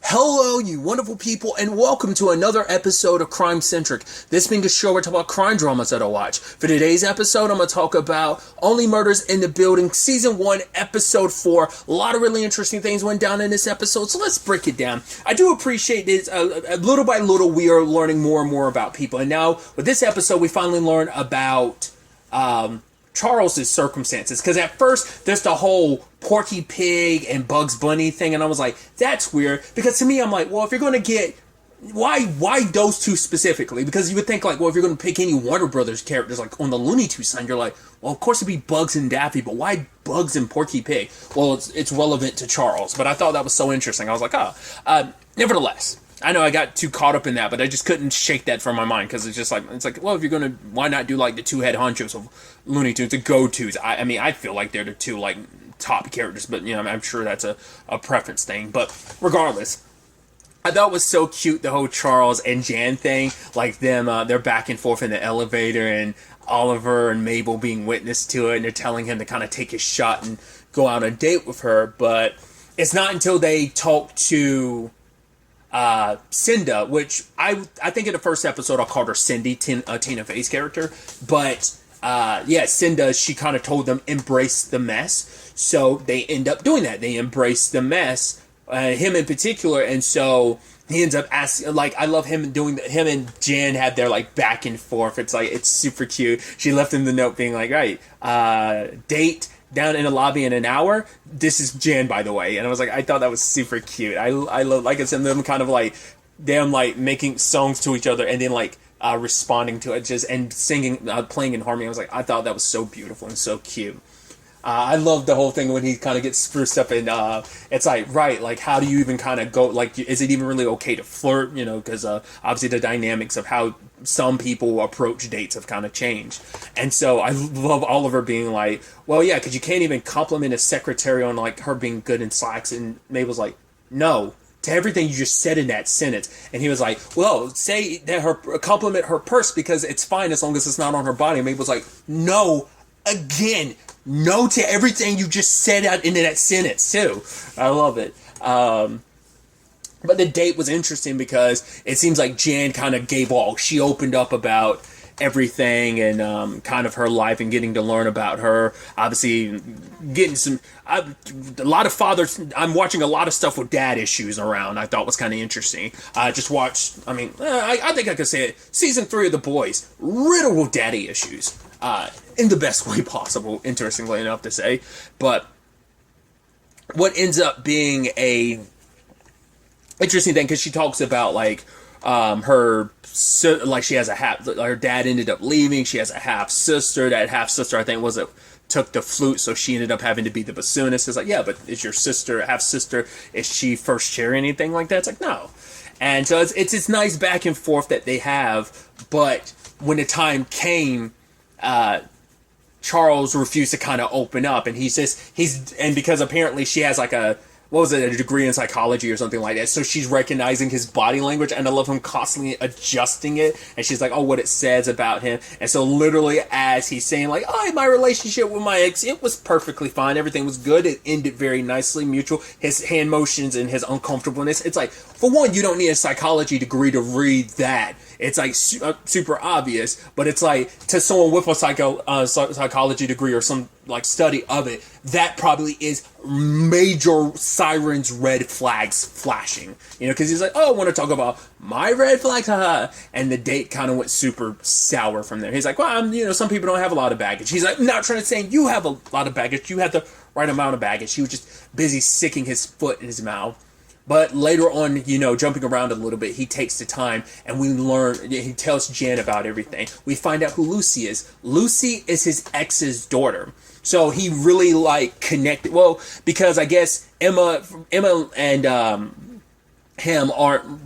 Hello, you wonderful people, and welcome to another episode of Crime Centric. This being a show where I talk about crime dramas that I watch. For today's episode, I'm going to talk about Only Murders in the Building, Season 1, Episode 4. A lot of really interesting things went down in this episode, so let's break it down. I do appreciate this. Little by little, we are learning more and more about people. And now, with this episode, we finally learn about Charles's circumstances, because at first there's the whole Porky Pig and Bugs Bunny thing, and I was like, that's weird, because to me I'm like, well, if you're going to get why those two specifically? Because you would think like, well, if you're going to pick any Warner Brothers characters like on the Looney Tunes side, you're like, well, of course it'd be Bugs and Daffy, but why Bugs and Porky Pig? Well, it's relevant to Charles, but I thought that was so interesting. I was like, nevertheless, I know I got too caught up in that, but I just couldn't shake that from my mind, because it's like, well, if you're gonna, why not do like the two head honchos of Looney Tunes, the go-tos? I mean, I feel like they're the two like top characters, but I'm sure that's a preference thing. But regardless, I thought it was so cute, the whole Charles and Jan thing, like them, they're back and forth in the elevator, and Oliver and Mabel being witness to it, and they're telling him to kind of take his shot and go out on a date with her, but it's not until they talk to Cinda, which I think in the first episode I called her Cindy, Tina Fey's character, but Cinda, she kind of told them embrace the mess, so they end up doing that. They embrace the mess, him in particular, and so he ends up asking, like, I love him doing him and Jan had their like back and forth. It's like, it's super cute. She left him the note being like, right, date down in the lobby in an hour. This is Jan, by the way. And I was like, I thought that was super cute. I love, like I said, them kind of like them like making songs to each other and then like responding to it, just and singing, playing in harmony. I was like, I thought that was so beautiful and so cute. I love the whole thing when he kind of gets spruced up, and it's like, right, like, how do you even kind of go, like, is it even really okay to flirt, because obviously the dynamics of how some people approach dates have kind of changed. And so I love Oliver being like, well, yeah, because you can't even compliment a secretary on, like, her being good in slacks, and Mabel's like, no, to everything you just said in that sentence. And he was like, well, say that compliment her purse because it's fine as long as it's not on her body. And Mabel's like, no, again, no to everything you just said out into that sentence too. I love it. But the date was interesting because it seems like Jan kind of gave all. She opened up about everything and kind of her life and getting to learn about her. Obviously, getting a lot of fathers. I'm watching a lot of stuff with dad issues around. I thought was kind of interesting. I just watched. I mean, I think I could say it. Season 3 of The Boys, riddled with daddy issues. In the best way possible, interestingly enough to say. But what ends up being a interesting thing, because she talks about like she has her dad ended up leaving. She has a half sister. That half sister, I think, took the flute, so she ended up having to be the bassoonist. It's like, yeah, but is your sister, half sister, is she first chair or anything like that? It's like, no. And so it's this nice back and forth that they have. But when the time came, Charles refused to kind of open up, and because apparently she has like a degree in psychology or something like that, so she's recognizing his body language, and I love him constantly adjusting it, and she's like, oh, what it says about him. And so literally as he's saying like, oh, my relationship with my ex, it was perfectly fine, everything was good, it ended very nicely, mutual, his hand motions and his uncomfortableness, it's like, for one, you don't need a psychology degree to read that. It's like super obvious, but it's like to someone with a psychology degree or some like study of it, that probably is major sirens, red flags flashing. Because he's like, oh, I want to talk about my red flags, haha. And the date kind of went super sour from there. He's like, well, some people don't have a lot of baggage. He's like, not trying to say you have a lot of baggage. You have the right amount of baggage. He was just busy sticking his foot in his mouth. But later on, jumping around a little bit, he takes the time and we learn, he tells Jan about everything. We find out who Lucy is. Lucy is his ex's daughter. So he really connected, because I guess Emma and him aren't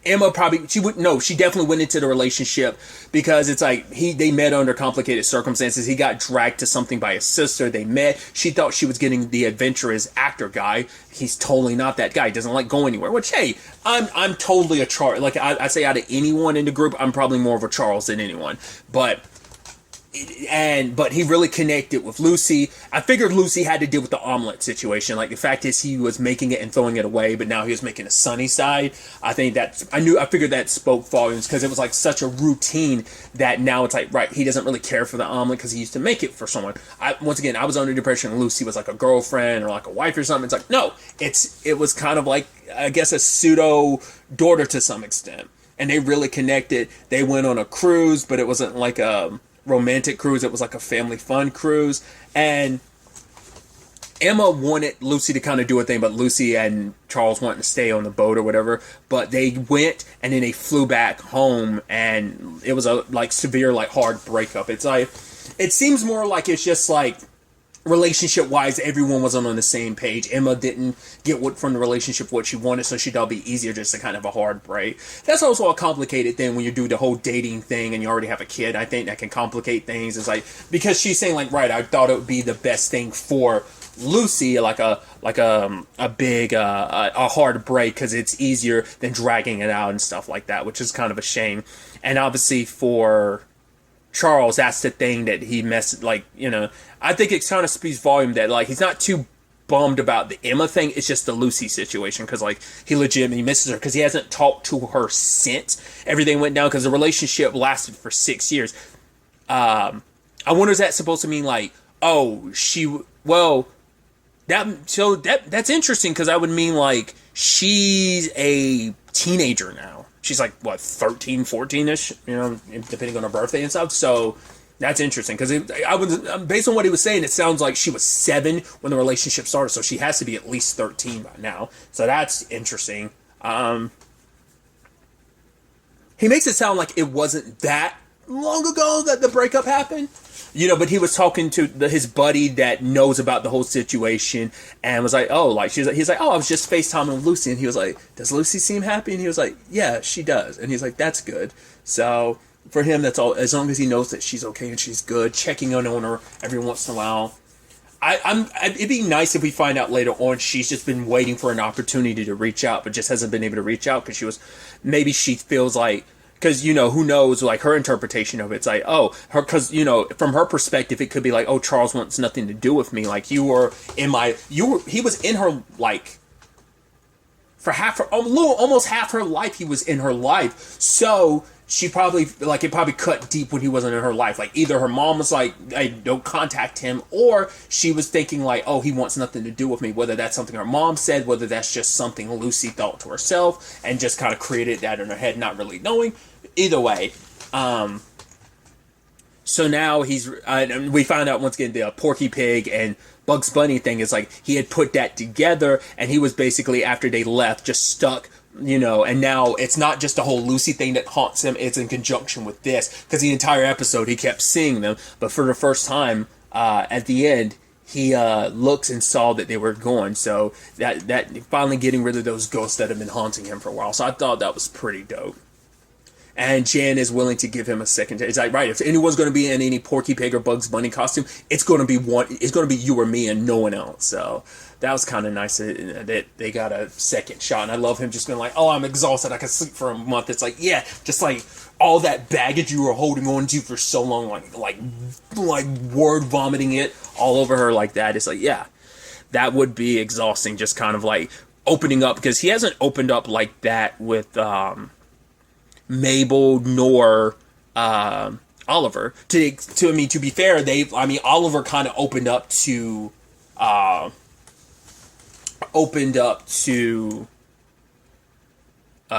Emma probably, she definitely went into the relationship because it's like they met under complicated circumstances. He got dragged to something by his sister. They met. She thought she was getting the adventurous actor guy. He's totally not that guy. He doesn't go anywhere, which, hey, I'm totally a Charles. I say out of anyone in the group, I'm probably more of a Charles than anyone. But but he really connected with Lucy. I figured Lucy had to deal with the omelet situation. Like, the fact is he was making it and throwing it away, but now he was making a sunny side. I figured that spoke volumes, because it was like such a routine that now it's like, right, he doesn't really care for the omelet because he used to make it for someone. Once again, I was under the impression Lucy was like a girlfriend or like a wife or something. It's like, no, it was kind of like, I guess, a pseudo daughter to some extent. And they really connected. They went on a cruise, but it wasn't like a romantic cruise. It was like a family fun cruise. And Emma wanted Lucy to kind of do a thing, but Lucy and Charles wanted to stay on the boat or whatever. But they went, and then they flew back home, and it was a like severe, like hard breakup. It's like, it seems more like it's just like, relationship wise, everyone wasn't on the same page. Emma didn't get from the relationship what she wanted, so she thought it'd be easier just to kind of a hard break. That's also a complicated thing when you do the whole dating thing and you already have a kid. I think that can complicate things. It's like, because she's saying like, right, I thought it would be the best thing for Lucy, like a big a hard break, because it's easier than dragging it out and stuff like that, which is kind of a shame. And obviously for Charles, that's the thing that he messed, like, you know, I think it kind of speaks volume that, like, he's not too bummed about the Emma thing. It's just the Lucy situation, because, like, he legitimately misses her, because he hasn't talked to her since everything went down, because the relationship lasted for 6 years. I wonder, is that supposed to mean, like, oh, that's interesting, because that would mean, like, she's a teenager now. She's like, what, 13, 14-ish, you know, depending on her birthday and stuff. So that's interesting, because based on what he was saying, it sounds like she was 7 when the relationship started, so she has to be at least 13 by now. So that's interesting. He makes it sound like it wasn't that long ago that the breakup happened. You know, but he was talking to his buddy that knows about the whole situation, and was like, oh, like, he's like, oh, I was just FaceTiming with Lucy, and he was like, does Lucy seem happy? And he was like, yeah, she does. And he's like, that's good. So for him, that's all, as long as he knows that she's okay and she's good, checking on her every once in a while. It'd be nice if we find out later on she's just been waiting for an opportunity to reach out, but just hasn't been able to reach out, because maybe she feels like, because, you know, who knows, like, her interpretation of it's like, oh, because, you know, from her perspective, it could be like, oh, Charles wants nothing to do with me. Like, he was in her, like, for almost half her life, he was in her life. So she probably, like, it probably cut deep when he wasn't in her life. Like, either her mom was like, hey, don't contact him, or she was thinking like, oh, he wants nothing to do with me. Whether that's something her mom said, whether that's just something Lucy thought to herself and just kind of created that in her head, not really knowing. Either way, so now we found out once again the Porky Pig and Bugs Bunny thing is like, he had put that together, and he was basically, after they left, just stuck, you know, and now it's not just the whole Lucy thing that haunts him, it's in conjunction with this, because the entire episode he kept seeing them, but for the first time, at the end, he looks and saw that they were gone, so that finally getting rid of those ghosts that have been haunting him for a while, so I thought that was pretty dope. And Jan is willing to give him a second chance. It's like, right, if anyone's going to be in any Porky Pig or Bugs Bunny costume, it's going to be you or me and no one else. So that was kind of nice that they got a second shot. And I love him just being like, oh, I'm exhausted, I can sleep for a month. It's like, yeah, just like all that baggage you were holding on to for so long, like word vomiting it all over her like that. It's like, yeah, that would be exhausting, just kind of like opening up, because he hasn't opened up like that with Mabel nor Oliver. To be fair, Oliver kind of opened up to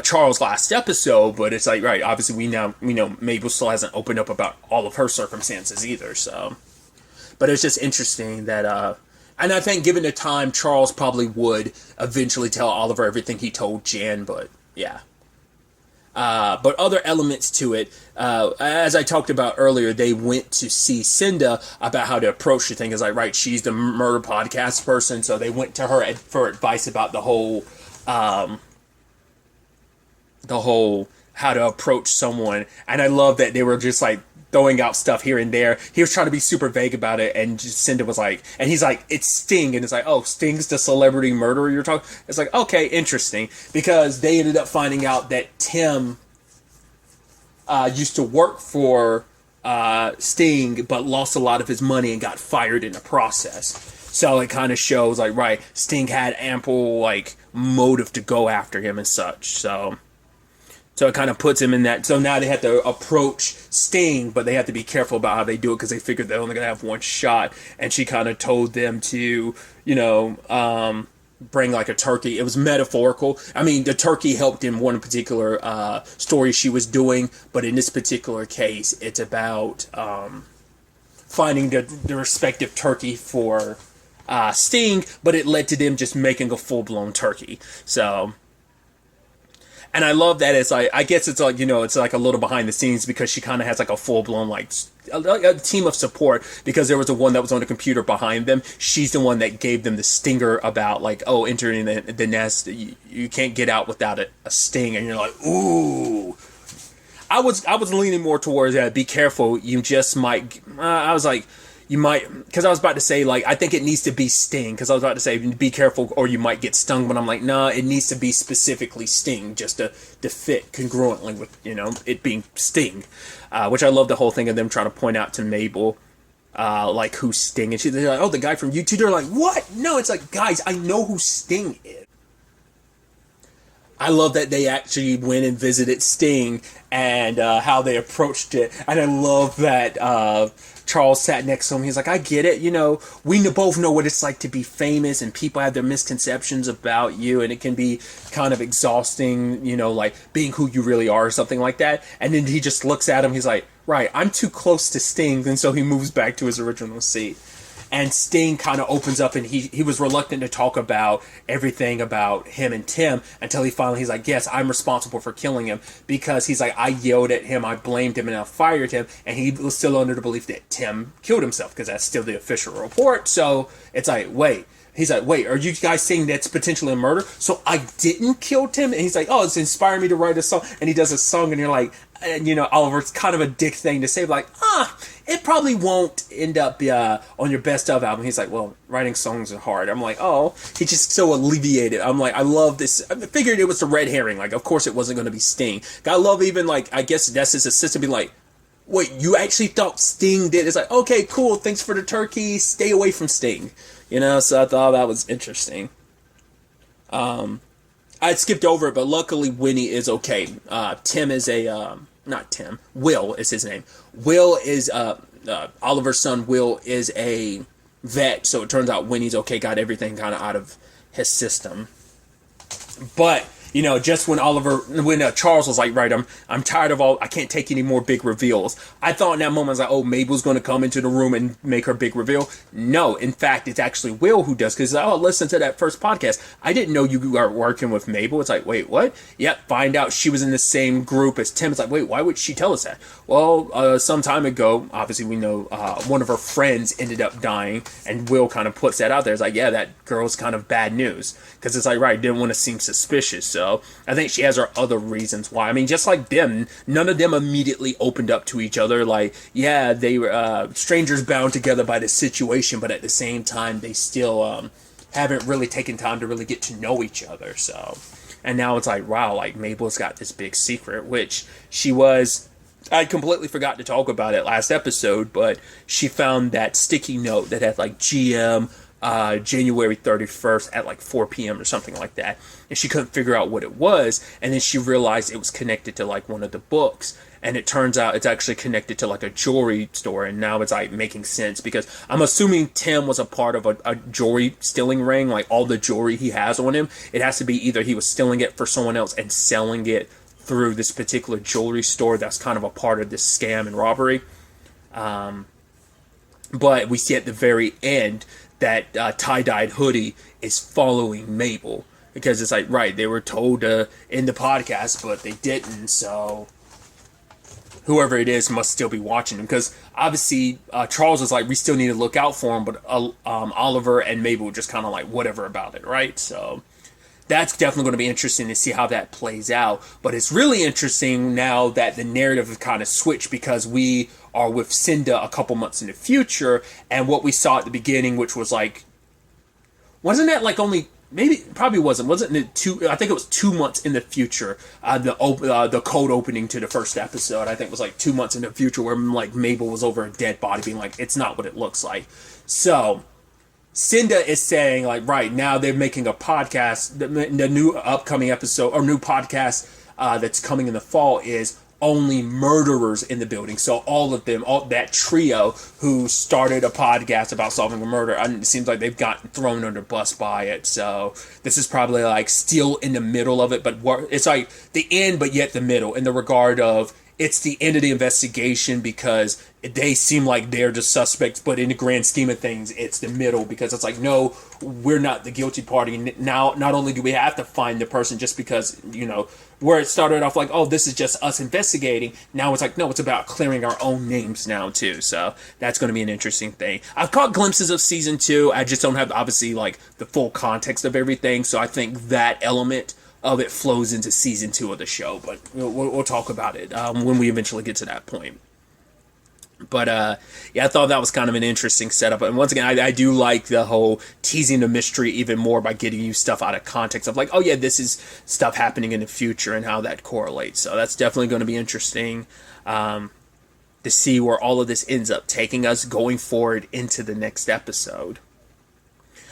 Charles last episode, but it's like, right, obviously we know Mabel still hasn't opened up about all of her circumstances either. So, but it's just interesting that and I think given the time, Charles probably would eventually tell Oliver everything he told Jan, but yeah. But other elements to it, as I talked about earlier, they went to see Cinda about how to approach the thing. It's like, right, she's the murder podcast person, so they went to her for advice about the whole how to approach someone. And I love that they were just like throwing out stuff here and there. He was trying to be super vague about it, and Cinda was like, and he's like, it's Sting, and it's like, oh, Sting's the celebrity murderer you're talking. It's like, okay, interesting, because they ended up finding out that Tim used to work for Sting, but lost a lot of his money and got fired in the process. So it kind of shows like, right, Sting had ample like motive to go after him and such. So it kind of puts him in that. So now they have to approach Sting, but they have to be careful about how they do it because they figured they're only going to have one shot. And she kind of told them to, bring like a turkey. It was metaphorical. I mean, the turkey helped in one particular story she was doing, but in this particular case, it's about finding the respective turkey for Sting, but it led to them just making a full-blown turkey. So, and I love that it's like, I guess it's like, it's like a little behind the scenes because she kind of has like a full-blown like a team of support, because there was the one that was on the computer behind them. She's the one that gave them the stinger about like, oh, entering the nest, you can't get out without a sting, and you're like, ooh. I was leaning more towards that. Be careful, you just might. I was like, you might, because I was about to say, like, I think it needs to be Sting, because I was about to say, be careful or you might get stung, but I'm like, nah, it needs to be specifically Sting, just to fit congruently with, it being Sting, which I love the whole thing of them trying to point out to Mabel, like, who's Sting, and they're like, oh, the guy from YouTube, they're like, what? No, it's like, guys, I know who Sting is. I love that they actually went and visited Sting and how they approached it, and I love that Charles sat next to him. He's like, I get it. We both know what it's like to be famous, and people have their misconceptions about you, and it can be kind of exhausting, like being who you really are or something like that. And then he just looks at him. He's like, right, I'm too close to Sting. And so he moves back to his original seat. And Sting kind of opens up, and he was reluctant to talk about everything about him and Tim until he's like, yes, I'm responsible for killing him, because he's like, I yelled at him, I blamed him, and I fired him, and he was still under the belief that Tim killed himself, because that's still the official report. So it's like, wait. He's like, wait, are you guys saying that's potentially a murder? So I didn't kill Tim? And he's like, oh, it's inspired me to write a song. And he does a song, and you're like, Oliver, it's kind of a dick thing to say, like, it probably won't end up on your best of album. He's like, well, writing songs are hard. I'm like, oh, he's just so alleviated. I'm like, I love this. I figured it was the red herring. Like, of course it wasn't going to be Sting. I love even, like, I guess that's his assistant being like, wait, you actually thought Sting did? It's like, okay, cool, thanks for the turkey, stay away from Sting. So I thought that was interesting. I skipped over it, but luckily Winnie is okay. Tim is not Tim, Will is his name. Will is, Oliver's son Will is a vet, so it turns out Winnie's okay, got everything kind of out of his system. But, just when Charles was like, right, I'm tired of I can't take any more big reveals. I thought in that moment, I was like, oh, Mabel's going to come into the room and make her big reveal. No, in fact, it's actually Will who does, because, listen to that first podcast. I didn't know you are working with Mabel. It's like, wait, what? Yep, find out she was in the same group as Tim. It's like, wait, why would she tell us that? Well, some time ago, obviously we know one of her friends ended up dying, and Will kind of puts that out there. It's like, yeah, that girl's kind of bad news, because it's like, right, didn't want to seem suspicious, so I think she has her other reasons why. I mean, just like them, none of them immediately opened up to each other. Like, yeah, they were strangers bound together by the situation, but at the same time, they still haven't really taken time to really get to know each other. So, and now it's like, wow, like Mabel's got this big secret, which I completely forgot to talk about it last episode, but she found that sticky note that had like GM January 31st at like 4 p.m. or something like that. And she couldn't figure out what it was. And then she realized it was connected to like one of the books. And it turns out it's actually connected to like a jewelry store. And now it's like making sense, because I'm assuming Tim was a part of a jewelry stealing ring. Like all the jewelry he has on him, it has to be either he was stealing it for someone else and selling it through this particular jewelry store that's kind of a part of this scam and robbery. But we see at the very end that tie-dyed hoodie is following Mabel, because it's like, right, they were told in the podcast, but they didn't, so whoever it is must still be watching them, because obviously Charles was like, we still need to look out for him, but Oliver and Mabel were just kind of like, whatever about it, right? So that's definitely going to be interesting to see how that plays out. But it's really interesting now that the narrative has kind of switched, because we are with Cinda a couple months in the future, and what we saw at the beginning, which was like, wasn't that like only probably wasn't it two? I think it was 2 months in the future. The cold opening to the first episode, I think, was like 2 months in the future, where like Mabel was over a dead body, being like, "It's not what it looks like." So Cinda is saying, like, right now they're making a podcast. The new upcoming episode or new podcast that's coming in the fall is only murderers in the building. So all of them, all that trio who started a podcast about solving a murder, it seems like they've gotten thrown under bus by it. So this is probably like still in the middle of it, but it's like the end, but yet the middle, in the regard of it's the end of the investigation because they seem like they're the suspects, but in the grand scheme of things, it's the middle, because it's like, no, we're not the guilty party. Now, not only do we have to find the person just because, where it started off like, oh, this is just us investigating. Now it's like, no, it's about clearing our own names now, too. So that's going to be an interesting thing. I've caught glimpses of season 2. I just don't have, obviously, like, the full context of everything. So I think that element of it flows into season 2 of the show, but we'll talk about it when we eventually get to that point. But I thought that was kind of an interesting setup. And once again, I do like the whole teasing the mystery even more by getting you stuff out of context of like, oh yeah, this is stuff happening in the future and how that correlates. So that's definitely going to be interesting to see where all of this ends up taking us going forward into the next episode.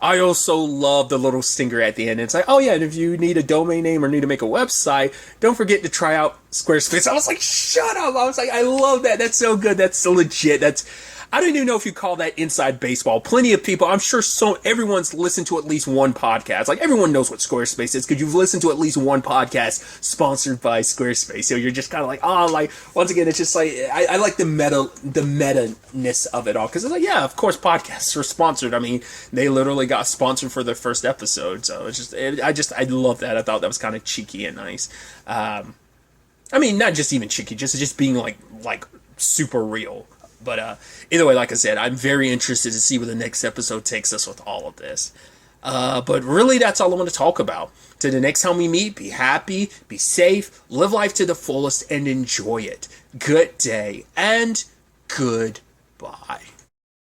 I also love the little stinger at the end. It's like, oh yeah, and if you need a domain name or need to make a website, don't forget to try out Squarespace. I was like, shut up. I was like, I love that. That's so good. That's so legit. I don't even know if you call that inside baseball. Plenty of people, I'm sure everyone's listened to at least one podcast. Like, everyone knows what Squarespace is because you've listened to at least one podcast sponsored by Squarespace. So you're just kind of like, once again, it's just like, I like the meta-ness of it all. Because it's like, yeah, of course podcasts are sponsored. I mean, they literally got sponsored for their first episode. So it's just, I love that. I thought that was kind of cheeky and nice. I mean, not just even cheeky, just being like super real. But either way, like I said, I'm very interested to see where the next episode takes us with all of this. But really, that's all I want to talk about. Till the next time we meet, be happy, be safe, live life to the fullest, and enjoy it. Good day, and goodbye.